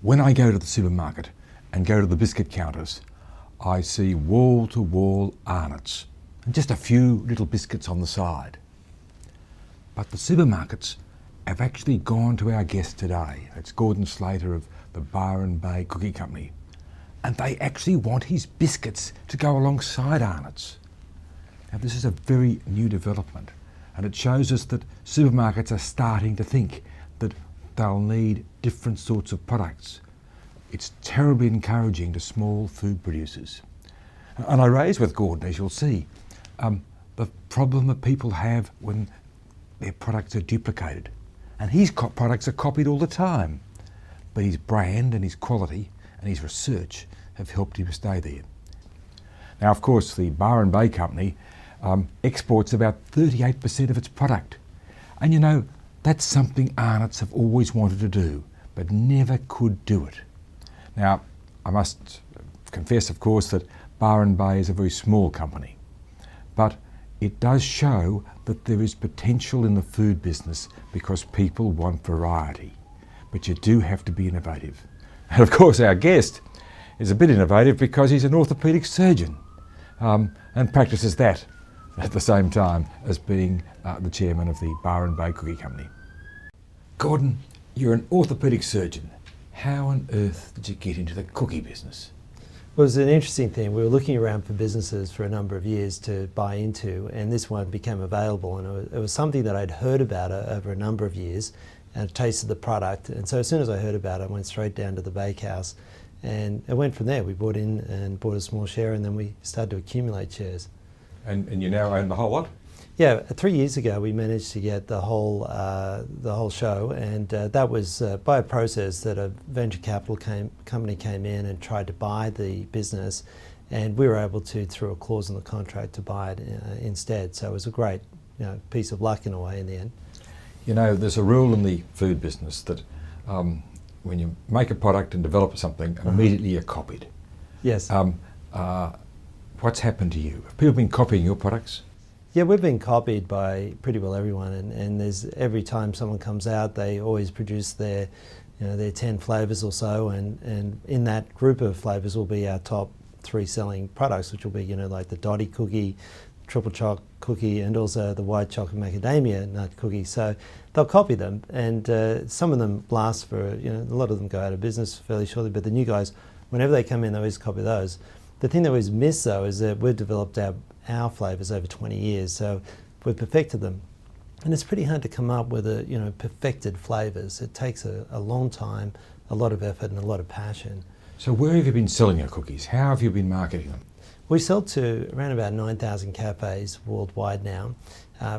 When I go to the supermarket and go to the biscuit counters, I see wall-to-wall Arnott's and just a few little biscuits on the side. But the supermarkets have actually gone to our guest today. It's Gordon Slater of the Byron Bay Cookie Company. And they actually want his biscuits to go alongside Arnott's. Now this is a very new development, and it shows us that supermarkets are starting to think that they'll need different sorts of products. It's terribly encouraging to small food producers. And I raised with Gordon, as you'll see, the problem that people have when their products are duplicated. And his products are copied all the time. But his brand and his quality and his research have helped him stay there. Now, of course, the Byron Bay Company exports about 38% of its product. And you know, that's something Arnott's have always wanted to do, but never could do it. Now, I must confess, of course, that Byron Bay is a very small company, but it does show that there is potential in the food business because people want variety. But you do have to be innovative. And of course, our guest is a bit innovative because he's an orthopaedic surgeon and practices that at the same time as being the chairman of the Byron Bay Cookie Company. Gordon, you're an orthopaedic surgeon. How on earth did you get into the cookie business? Well, it was an interesting thing. We were looking around for businesses for a number of years to buy into, and this one became available, and it was something that I'd heard about over a number of years and tasted the product. And so as soon as I heard about it, I went straight down to the bakehouse, and it went from there. We bought in and bought a small share, and then we started to accumulate shares. And you now own the whole lot? Yeah, 3 years ago we managed to get the whole show, and that was by a process that a venture capital company came in and tried to buy the business, and we were able to, through a clause in the contract, to buy it instead. So it was a great, piece of luck in a way in the end. You know, there's a rule in the food business that when you make a product and develop something, immediately you're copied. Yes. What's happened to you? Have people been copying your products? Yeah, we've been copied by pretty well everyone, and there's every time someone comes out, they always produce their 10 flavours or so, and in that group of flavours will be our top 3 selling products, which will be like the Dotty cookie, triple choc cookie, and also the white chocolate macadamia nut cookie. So they'll copy them, and some of them last for a lot of them go out of business fairly shortly. But the new guys, whenever they come in, they always copy those. The thing that was missed though is that we've developed our flavours over 20 years, so we've perfected them. And it's pretty hard to come up with perfected flavours. It takes a long time, a lot of effort and a lot of passion. So where have you been selling your cookies? How have you been marketing them? We sell to around about 9,000 cafes worldwide now.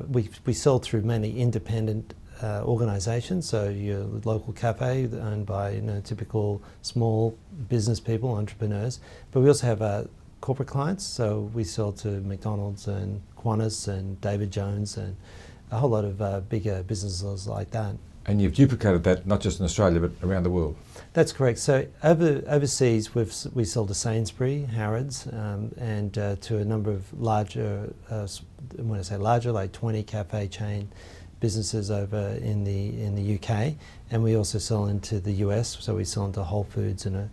We sell through many independent organisations, so your local cafe owned by typical small business people, entrepreneurs, but we also have corporate clients, so we sell to McDonald's and Qantas and David Jones and a whole lot of bigger businesses like that. And you've duplicated that not just in Australia but around the world? That's correct. So overseas we sell to Sainsbury, Harrods, and to a number of larger, when I say larger, like 20 cafe chain businesses over in the UK, and we also sell into the US, so we sell into Whole Foods and a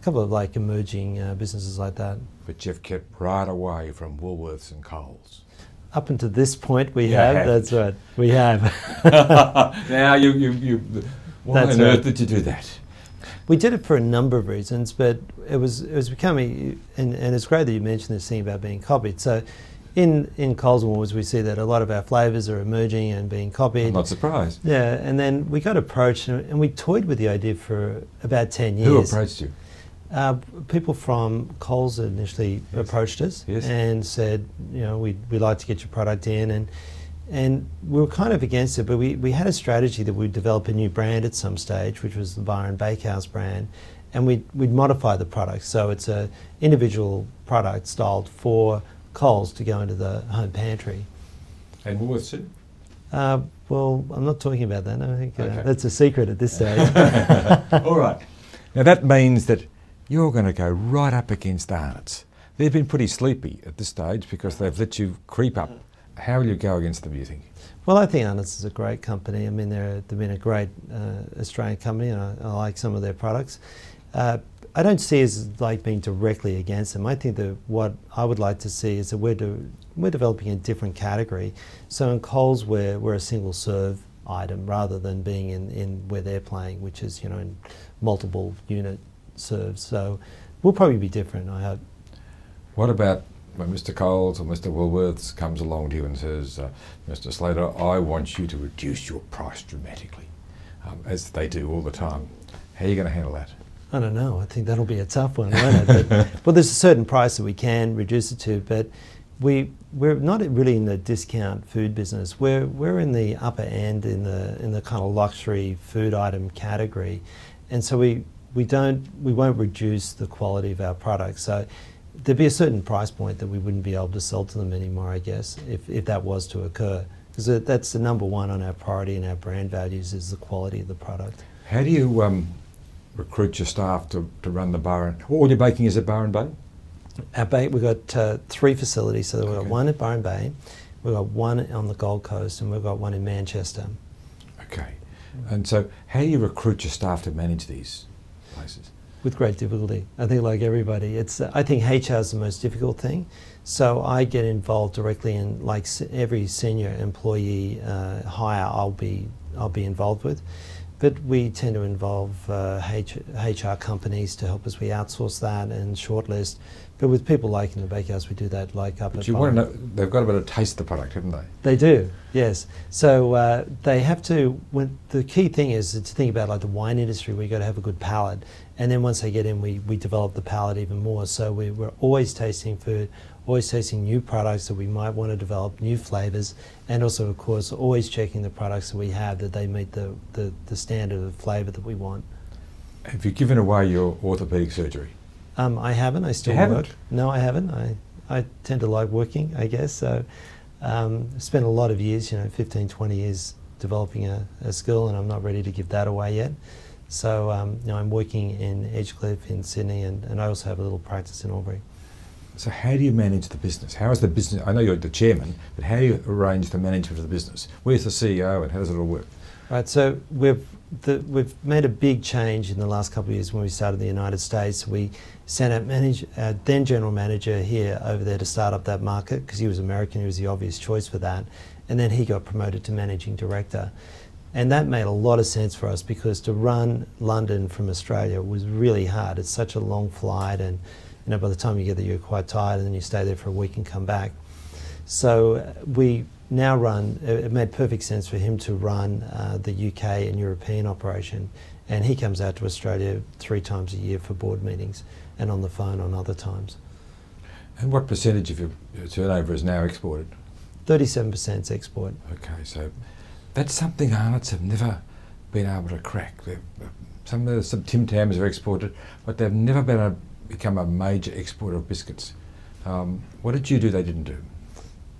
couple of emerging businesses like that. But you've kept right away from Woolworths and Coles. Up until this point we have, that's right, we have. Now why on earth did you do that? We did it for a number of reasons, but it was becoming, and it's great that you mentioned this thing about being copied. So in Coles and Woolworths we see that a lot of our flavours are emerging and being copied. I'm not surprised. Yeah, and then we got approached and we toyed with the idea for about 10 years. Who approached you? People from Coles initially approached us and said, we'd like to get your product in, and we were kind of against it, but we had a strategy that we'd develop a new brand at some stage, which was the Byron Bakehouse brand, and we'd modify the product. So it's an individual product styled for Coles to go into the home pantry. And Woolworths too? Well, I'm not talking about that. I think okay. That's a secret at this stage. All right. Now that means that you're going to go right up against Arnott's. They've been pretty sleepy at this stage because they've let you creep up How will you go against them, do you think? Well, I think Arnott's is a great company. I mean, they've been a great Australian company, and I like some of their products. I don't see it as like being directly against them. I think that what I would like to see is that we're developing a different category. So in Coles, we're a single serve item rather than being in where they're playing, which is, you know, in multiple unit serves. So we'll probably be different, I hope. What about when Mr. Coles or Mr. Woolworths comes along to you and says, Mr. Slater, I want you to reduce your price dramatically, as they do all the time. How are you going to handle that? I don't know. I think that'll be a tough one, won't it? But, well, there's a certain price that we can reduce it to, but we're not really in the discount food business. We're in the upper end in the kind of luxury food item category, and so we won't reduce the quality of our products. So there'd be a certain price point that we wouldn't be able to sell to them anymore, I guess, if that was to occur, because that's the number one on our priority and our brand values is the quality of the product. How do you recruit your staff to run the Byron? All your baking is at Byron Bay? We've got 3 facilities, so we've got one at Byron Bay, we've got one on the Gold Coast, and we've got one in Manchester. Okay. And so how do you recruit your staff to manage these places? With great difficulty. I think like everybody, I think HR is the most difficult thing. So I get involved directly in like every senior employee hire I'll be involved with. But we tend to involve HR companies to help us. We outsource that and shortlist. But with people like in the bakehouse, we do that like up at. But you want to know, they've got to be able to taste the product, haven't they? They do, yes. So they have to. The key thing is to think about like the wine industry. We've got to have a good palate, and then once they get in, we develop the palate even more. So we're always tasting food, always tasting new products that we might want to develop, new flavours, and also, of course, always checking the products that we have that they meet the standard of flavour that we want. Have you given away your orthopaedic surgery? I haven't. I still work. No, I haven't. I tend to like working, I guess. So spent a lot of years, 15, 20 years developing a skill, and I'm not ready to give that away yet. So I'm working in Edgecliff in Sydney, and I also have a little practice in Albury. So how do you manage the business? How is the business? I know you're the chairman, but how do you arrange the management of the business? Where's the CEO, and how does it all work? Right. So we've made a big change in the last couple of years when we started in the United States. We sent our then general manager here over there to start up that market because he was American. He was the obvious choice for that, and then he got promoted to managing director. And that made a lot of sense for us because to run London from Australia was really hard. It's such a long flight, and by the time you get there, you're quite tired, and then you stay there for a week and come back. So we now it made perfect sense for him to run the UK and European operation, and he comes out to Australia 3 times a year for board meetings and on the phone on other times. And what percentage of your turnover is now exported? 37% is export. Okay, so that's something Arnott's have never been able to crack. Some Tim Tams are exported, but they've never been able to become a major exporter of biscuits. What did you do they didn't do?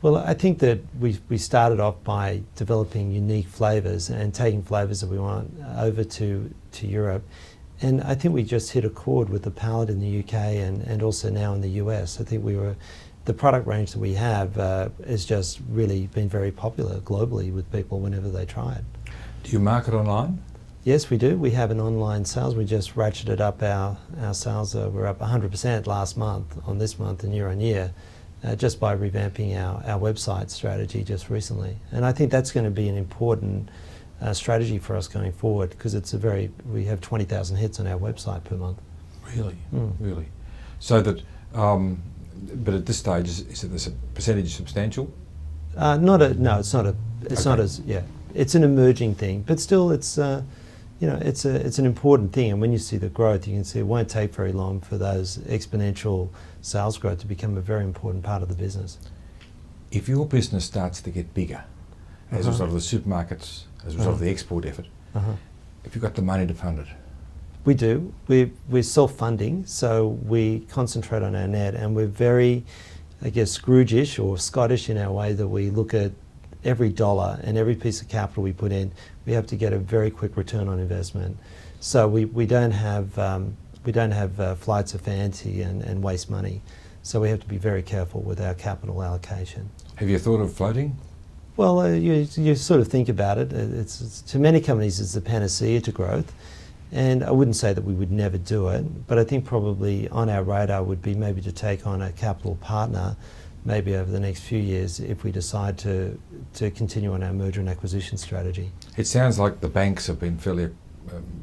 Well, I think that we started off by developing unique flavours and taking flavours that we want over to Europe. And I think we just hit a chord with the palate in the UK and also now in the US. I think the product range that we have has just really been very popular globally with people whenever they try it. Do you market online? Yes, we do. We have an online sales. We just ratcheted up our sales. We're up 100% last month on this month and year on year. Just by revamping our website strategy just recently. And I think that's going to be an important strategy for us going forward because we have 20,000 hits on our website per month. Really? Really? So that, but at this stage, is this a percentage substantial? No, it's not as, it's an emerging thing, but still it's an important thing, and when you see the growth, you can see it won't take very long for those exponential sales growth to become a very important part of the business. If your business starts to get bigger, as a result of the supermarkets, as a result of the export effort, if you've got the money to fund it? We do. We're self-funding, so we concentrate on our net, and we're very, I guess, Scrooge-ish or Scottish in our way that we look at every dollar and every piece of capital we put in, we have to get a very quick return on investment. So we don't have flights of fancy and waste money. So we have to be very careful with our capital allocation. Have you thought of floating? Well, you sort of think about it. It's to many companies, it's the panacea to growth. And I wouldn't say that we would never do it, but I think probably on our radar would be maybe to take on a capital partner maybe over the next few years if we decide to continue on our merger and acquisition strategy. It sounds like the banks have been fairly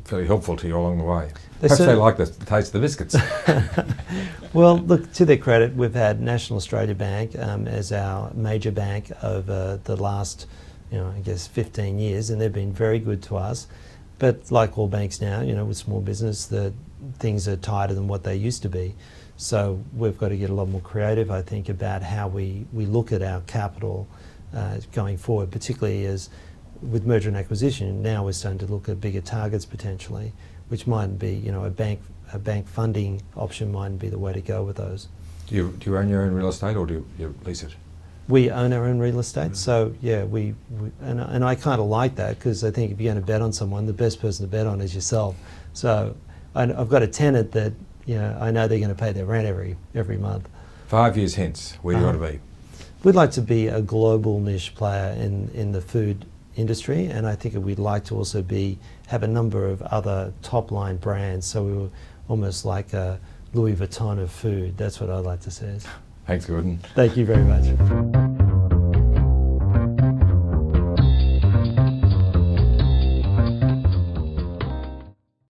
helpful to you along the way. They Perhaps they like the taste of the biscuits. Well, look, to their credit, we've had National Australia Bank as our major bank over the last, I guess 15 years, and they've been very good to us. But like all banks now, with small business, things are tighter than what they used to be. So we've got to get a lot more creative, I think, about how we look at our capital going forward, particularly as with merger and acquisition. Now we're starting to look at bigger targets potentially, which might be, a bank funding option might be the way to go with those. Do you own your own real estate, or do you lease it? We own our own real estate, so yeah, and I kind of like that, because I think if you're going to bet on someone, the best person to bet on is yourself. So I've got a tenant that I know they're going to pay their rent every month. 5 years hence, where do you want to be? We'd like to be a global niche player in the food industry, and I think we'd like to also have a number of other top line brands. So we were almost like a Louis Vuitton of food. That's what I'd like to say. Thanks, Gordon. Thank you very much.